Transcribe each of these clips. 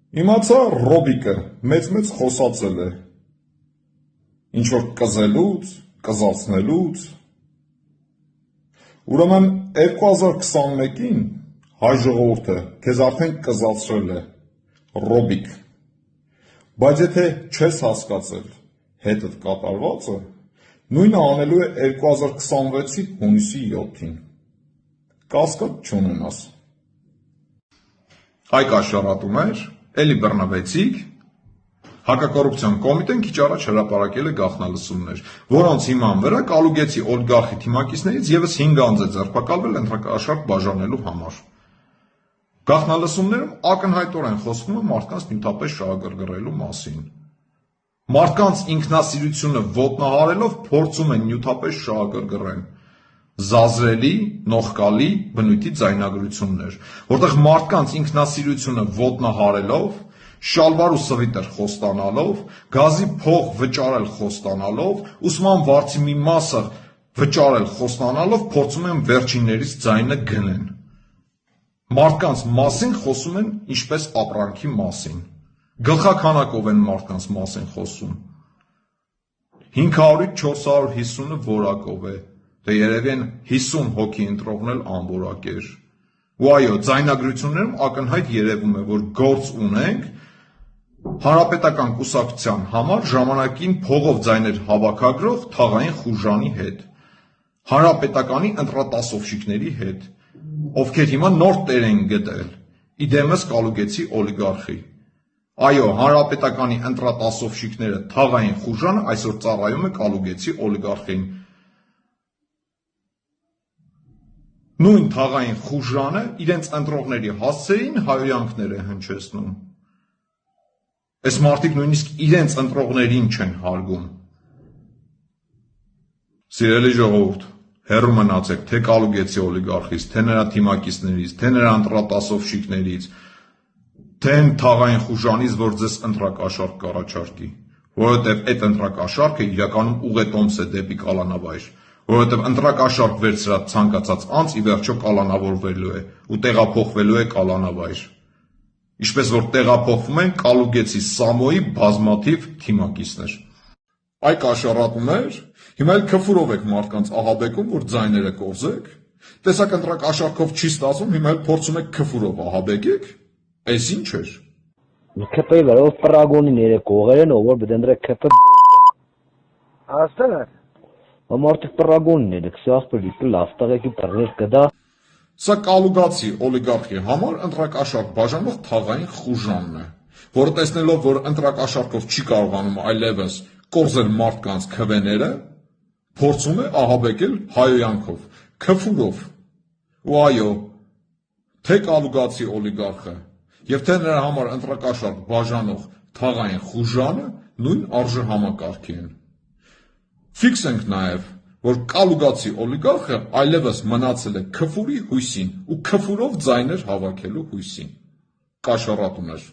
Իմացա Ռոբիկը մեծ խոսացել է, ինչ-որ կզելուց, կզացնելուց, ուրեմն 2021-ին հայ ժողովուրդը քեզ արդեն կզացրել է, Ռոբիկ, բայց եթե չես հասկացել հետդ կատարվածը, նույնը անելու է 2026-ի հունիսի 7-ին, կասկած չունենաս։ Այ կաշառատում էր, էլի բռնվեցիք, Հակակոռուպցիոն կոմիտեն քիչ առաջ հրապարակել է գաղտնալսումներ, որոնց հիման վրա Կալուգեցի օլիգարխի թիմակիցներից ևս 5 անձ է ձերբակալվել ընտրակաշառք բաժանելու համար։ Գաղտնալսումներում ակնհայտորեն խոսվում է մարդկանց նյութապես շահագրգռելու մասին։ Մարդկանց ինքնասիրությունը ոտնահարելով փորձում են նյութապես շահագրգռեն։ Զազրելի, նողկալի բնույթի ձայնագրություններ, որտեղ մարդկանց ինքնասիրությունը ոտնահարելով, շալվար ու սվիտեր խոստանալով, գազի փող վճարել խոստանալով, ուսման վարձի մի մասը վճարել խոստանալով փորձում են վերջիններից ձայնը գնեն։ Մարդկանց մասին խոսում են ինչպես ապրանքի մասին։ Գլխաքանակով են մարդկանց մասին խոսում։ 500-ից 450-ը որակով է, դե երևի են 50 հոգի ընտրողն էլ անորակ էր։ Ու այո, ձայնագրություններում ակնհայտ երևում է, որ գործ ունենք Հանրապետական կուսակցության համար ժամանակին փողով ձայներ հավաքագրող թաղային խուժանի հետ, Հանրապետականի ընտրատասովщикների հետ, ովքեր հիմա նոր տեր են գտել, իդեմս Կալուգեցի օլիգարխի։ Այո, Հանրապետականի ընտրատասովщикները թաղային խուժանը այսօր ծառայում է Կալուգեցի օլիգարխին։ Նույն թաղային խուժանը իրենց ընտրողների հասցեին հայհոյանքներ է հնչեցնում։ Այս մարդիկ նույնիսկ իրենց ընտրողներին չեն հարգում։ Սիրելի ժողովուրդ, հեռու մնացեք թե Կալուգեցի օլիգարխից, թե նրա թիմակիցներից, թե նրա ընտրատասովщикներից, թե այն թաղային խուժանից, որ ձեզ ընտրակաշառք կառաջարկի, որովհետև այդ ընտրակաշառքը իրականում ուղետոմս է դեպի կալանավայր, որովհետև ընտրակաշառք վերցրած ցանկացած անձ ի վերջո կալանավորվելու է ու տեղափոխվելու է կալանավայր։ Ինչպես որ տեղափոխվում են Կալուգեցի Սամոյի բազմաթիվ թիմակիցներ։ Այ կաշառատուներ, հիմա էլ քֆուրով եք մարդկանց ահաբեկում, որ ձայները կորզեք։ Տեսակ ընտրակաշառքով չի ստացվում, հիմա էլ փորձում եք քֆուրով ահաբեկեք։ Էս ինչ էր։ ՔՊ-ի վրա ով պրագոնին երեք կողեր են, ով որ բդենդրե ՔՊ Աստղը։ Մարդիկ պրագոնին երեք, սասպրի լաստաղեկի պրներ կդա։ Սա Կալուգացի օլիգարխի համար ընտրակաշառք բաժանող թաղային խուժանն է, որը տեսնելով, որ ընտրակաշառքով չի կարողանում այլևս կորզել մարդկանց քվեները, փորձում է ահաբեկել հայհոյանքով, քֆուրով։ Ու այո, թե Կալուգացի օլիգարխը եւ թե նրա համար ընտրակաշառք բաժանող թաղային խուժանը նույն արժեհամակարգի են։ Ֆիքս ենք նաեւ, որ Կալուգացի օլիգարխը այլևս մնացել է քֆուրի հույսին ու քֆուրով ձայներ հավաքելու հույսին։ Կաշառատուներ։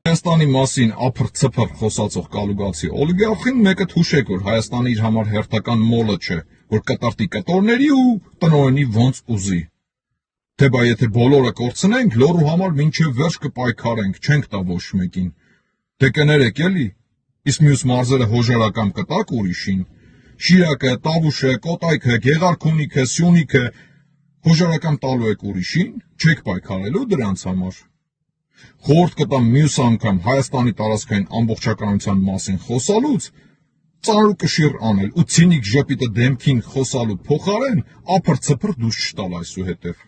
Հայաստանի մասին ափր-ցփր խոսացող Կալուգացի օլիգարխին մեկը հուշեք, որ Հայաստանը իր համար հերթական մոլը չէ, որ կտրտի կտորների ու տնօրենի ոնց ուզի։ Թե բա եթե բոլորը կորցնենք, լոռու համար մինչև վերջ կպայքարենք, չենք տա ոչ մեկին։ Դե կներեք էլի, իսկ մյուս մարզերը հոժարակամ կտակ ուրիշին։ Շիրակը, Տավուշը, Կոտայքը, Գեղարքունիքը, Սյունիքը հոժարակամ տալու եք ուրիշին, չեք պայքարելու դրանց համար։ Խորհուրդ կտամ մյուս անգամ Հայաստանի տարածքային ամբողջականության մասին խոսալուց ծանր ու կշիռ անել ու ցինիկ ժպիտը դեմքին խոսալու փոխարեն ափր-ցփր դուրս չտալ այսուհետև։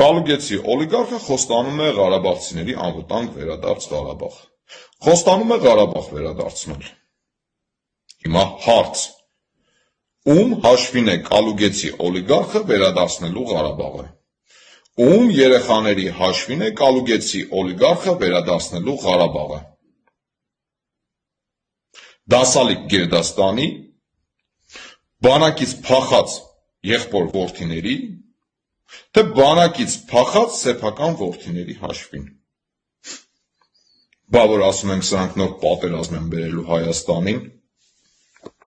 Կալուգեցի օլիգարխը խոստանում է ղարաբաղցիների անվտանգ վերադարձ Ղարաբաղ։ Խոստանում է Ղարաբաղ վերադարձնել։ Հիմա հարց. ում հաշվին է Կալուգեցի օլիգարխը վերադարձնելու Ղարաբաղը։ Ում երեխաների հաշվին է Կալուգեցի օլիգարխը վերադարձնելու Ղարաբաղը։ Դասալիկ Գերդաստանի, բանակից փախած եղբոր որդիների, թե բանակից փախած սեփական որդիների հաշվին։ Բա որ ասում ենք սրանք նոր պատերազմ են բերելու Հայաստանին։